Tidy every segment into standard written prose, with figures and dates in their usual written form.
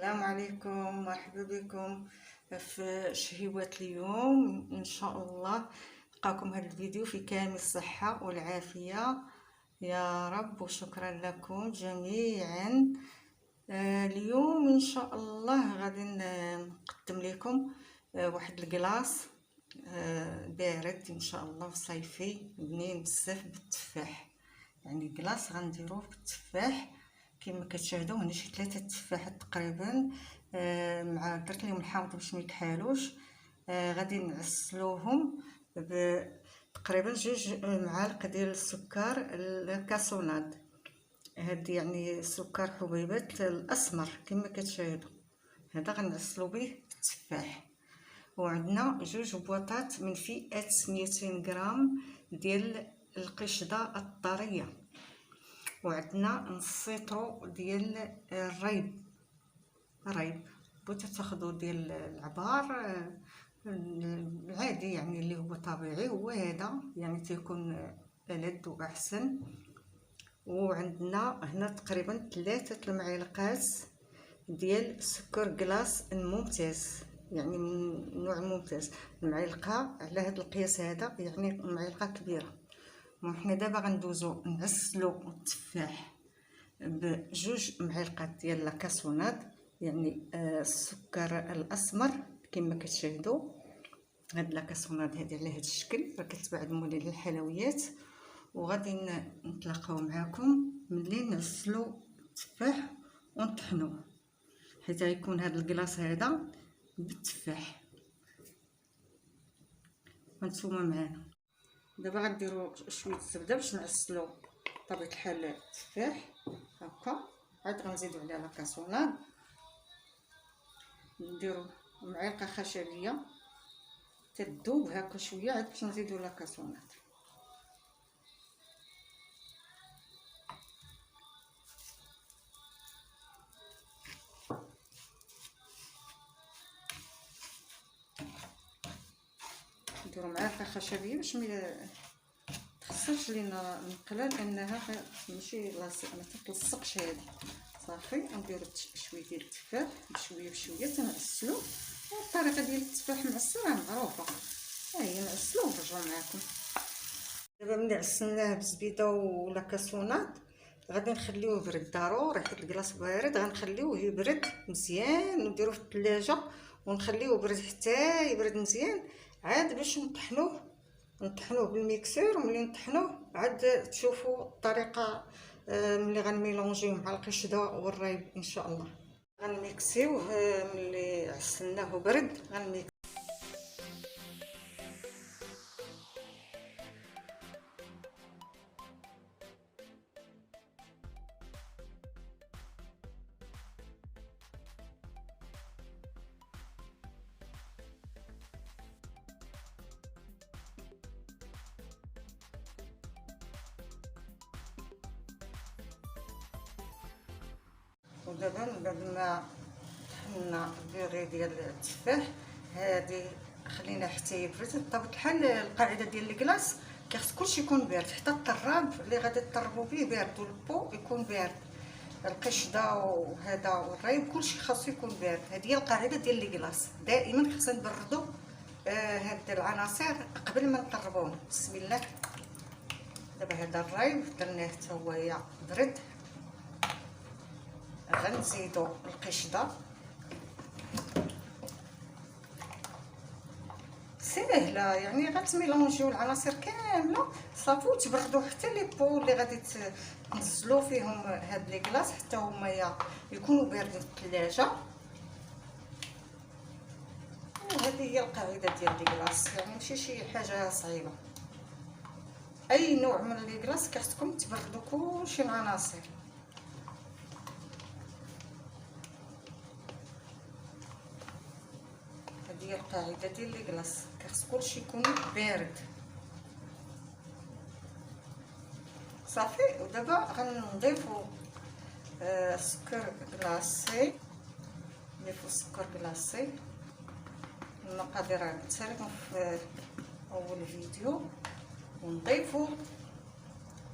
السلام عليكم، مرحبا بكم في شهيوات اليوم. ان شاء الله نلقاكم هذا الفيديو في كامل الصحة والعافية يا رب، وشكرا لكم جميعا. اليوم ان شاء الله غادي نقدم لكم واحد الكلاص بارد ان شاء الله وصيفي بنين بزاف بالتفاح. يعني كلاص غنديروه بالتفاح كما كتشاهدوا. هنا شي 3 تفاحات تقريبا، مع درت لهم الحامض باش ما يكحالوش. غادي نعسلوهم تقريبا 2 معالق ديال السكر الكاسوناد. هادي يعني سكر حبيبات الاسمر كما كتشاهدوا. هذا غنعسلو به التفاح. وعندنا 2 بواطات من فئه 200 غرام ديال القشده الطريه. وعندنا نص لتر ديال الريب بغيتو تاخذوا ديال العبار العادي يعني اللي هو طبيعي، هو هذا يعني تيكون ألذ واحسن. وعندنا هنا تقريبا 3 المعالقات ديال سكر كلاص ممتاز، يعني من نوع ممتاز. المعلقه على هذا القياس هذا يعني معلقه كبيره. وحنا دابا غندوزو نعسلو التفاح ب2 معالق ديال لاكاسوناد، يعني السكر الاسمر كما كتشاهدوا. هاد لاكاسوناد هادي على هاد الشكل راه كتباع مولين الحلويات. وغادي نتلاقاو معكم ملي نعسلو التفاح ونطحنوه، حيت غيكون هاد الكلاص هذا بالتفاح. هانتوما معانا. دابا غنديروا شويه الزبده باش نعسلو بطبيعه الحال التفاح هكا. عاد غنزيدو عليها لاكاسوناد، نديرو معلقه خشبيه تذوب هكا شويه، عاد باش نزيدو لاكاسوناد. نديرو معلقه خشبيه باش ما تخسرش لينا المقله، لانها ماشي لاصقه ما تتلصقش هذه. صافي نديرو شويه ديال التفاح بشويه بشويه تنعسلو. والطريقه ديال التفاح معسل راه معروفه، ها هي نعسلو ونرجعو معكم. دابا ملي عسلناه بزبيده ولاكاسوناد غادي نخليوه يبرد ضروري، حيت الكلاص بارد. غنخليوه يبرد مزيان ونديروه في الثلاجه ونخليوه يبرد حتى يبرد مزيان، عاد باش نطحنوه بالميكسور. وملي نطحنوه عاد تشوفوا الطريقه ملي غنميلونجيوه مع القشده والريب ان شاء الله. غنميكسيوه ملي عسلناه برد غنميكسيوه. ودابا بعد ما طحنا البيغي ديال التفاح هادي خلينا حتى يبرد. بطبيعه الحال القاعده ديال الكلاص كيخص كلشي يكون بارد، حتى الطراب اللي غادي تطربوا به بارد، والبو يكون بارد، القشده وهذا والريب كلشي خاصو يكون بارد. هذه هي القاعده ديال الكلاص، دائما خصنا نبردوا هاد العناصر قبل ما نقربوه. بسم الله. دابا هذا الريب درناه حتى هو برد، غنزيدو القشده. سهله يعني، غتميلونجيو العناصر كامله صافي وتبردوا حتى لي بو اللي غادي تنزلوا فيهم هاد لي كلاص حتى هما يكونوا باردين في الثلاجه. وهذه هي القاعده ديال لي كلاص، يعني ماشي شي حاجه صعيبه. اي نوع من لي كلاص كيخصكم تبردوا كلشي العناصر. هي القاعده ديال لي كلاص، كيخص كلشي يكون بارد صافي. ودابا غنضيفوا سكر كلاصي. نضيفوا سكر كلاصي. المقادير قلتها لكم في اول فيديو. ونضيفوا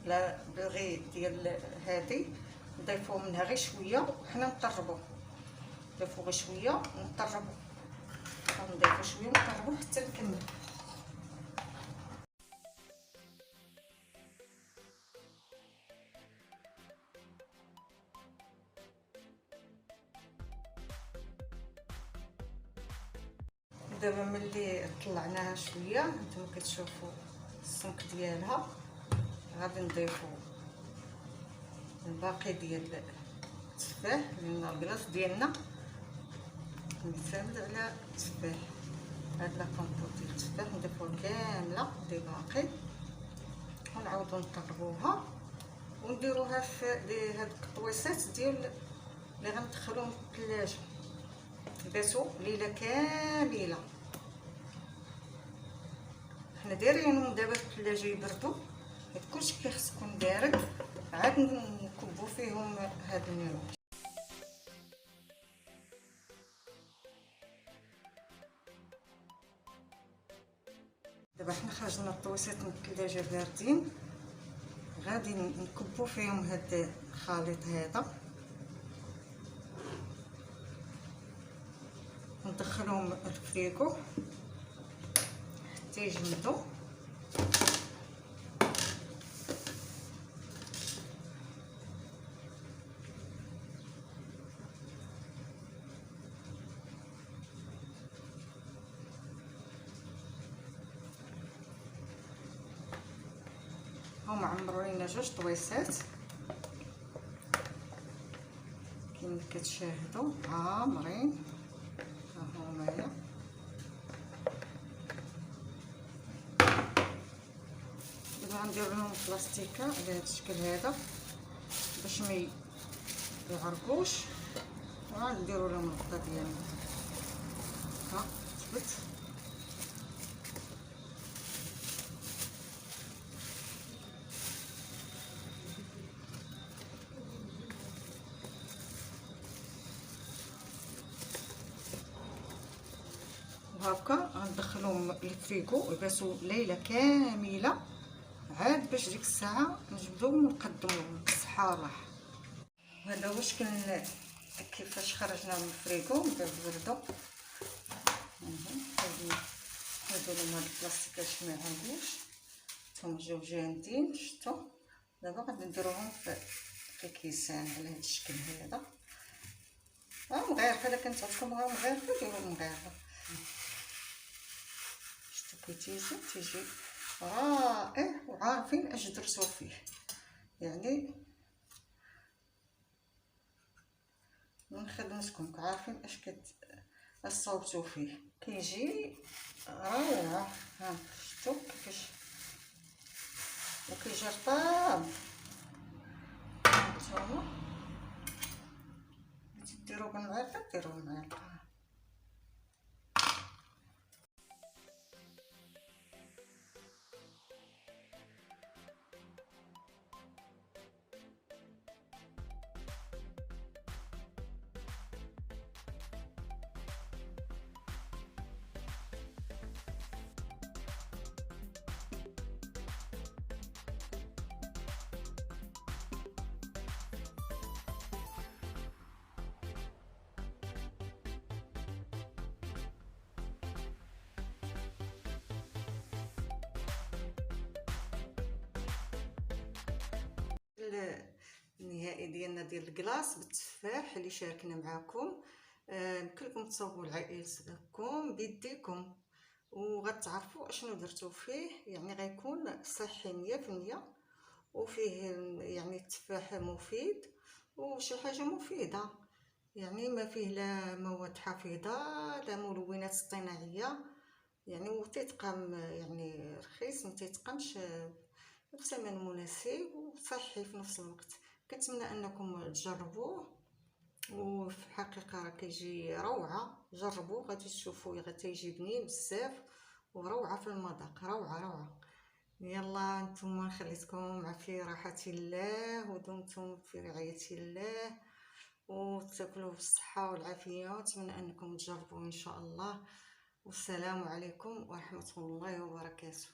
لا بيغي ديال هادي نضيفوا منها غير شويه وحنا نطربوا. نضيفو غير شويه ونطربو، نضيفو شويه ونطربو حتى نكمل. دابا ملي طلعناها شويه نتوما كتشوفوا السمك ديالها، غادي نضيفو الباقي ديال التفاح لان الكلاص ديالنا معتمد على التفاح. هاد لاكونطو ديال التفاح نضيفوها كامله دي باقي ونعاودو نطربوها ونديروها في هاد الطويصات ديال اللي غندخلوهم للثلاجه يباتوا ليله كامله. حنا دايرينهم دابا في الثلاجه يبردوا، حيت كلشي كيخص يكون بارد عاد نكبو فيهم هاد الميروج. دابا حنا خرجنا الطويصات من الثلاجه باردين، غادي نكبو فيهم هاد الخليط هذا ندخلهم الفريكو حتى يجمدوا. هما عمروا لينا جوج طويصات كما كتشاهدوا عامرين، ها هما. دابا غندير لهم بلاستيكه على هذا الشكل هذا باش ما يعرقوش، وغنديروا لهم الغطا ديالهم. ها ثبت. وهكا غندخلهم للفريكو يباتوا ليله كامله عاد باش ديك الساعه نجبدوهم ونقدموهم بالصحه والراحه. هذا هو شكل كيفاش خرجنا من الفريكو بداو يبردوا. هادو هما هاد البلاستيكات ما عندوش نتوما جاو جامدين شفتوا. دابا غادي نديروهم في كيسان على هاد الشكل هذا. مغيرفه، الا كانت عندكم مغيرفه ديروا مغيرفه. شفتوا كي تيجي رائع وعارفين اش درتو فيه، يعني من خدمتكم عارفين اش صوبتو فيه، كيجي روعه. ها شفتوا كيفاش وكيجي رطاب. نتوما ديروا بالمعلقه ديروا بالمعلقه. النهائي ديالنا ديال الكلاص بالتفاح اللي شاركنا معكم. يمكن لكم تصاوبوا لعائلتكم بيديكم وغتعرفوا اشنو درتو فيه، يعني غيكون صحي 100% وفيه يعني التفاح مفيد وشي حاجه مفيده، يعني ما فيه لا مواد حافظه لا ملونات اصطناعيه، يعني وتيتقام يعني رخيص ما تيتقامش بثمن مناسب وصحي في نفس الوقت. كنتمنى انكم تجربوه وفي الحقيقه راه كيجي روعه. جربوه غادي تشوفوا غتيجي بنين بزاف وروعه في المذاق، روعه روعه. يلا نتوما خليتكم في راحه الله ودمتم في رعايه الله وتاكلوا بالصحه والعافيه، ونتمنى انكم تجربوا ان شاء الله. والسلام عليكم ورحمه الله وبركاته.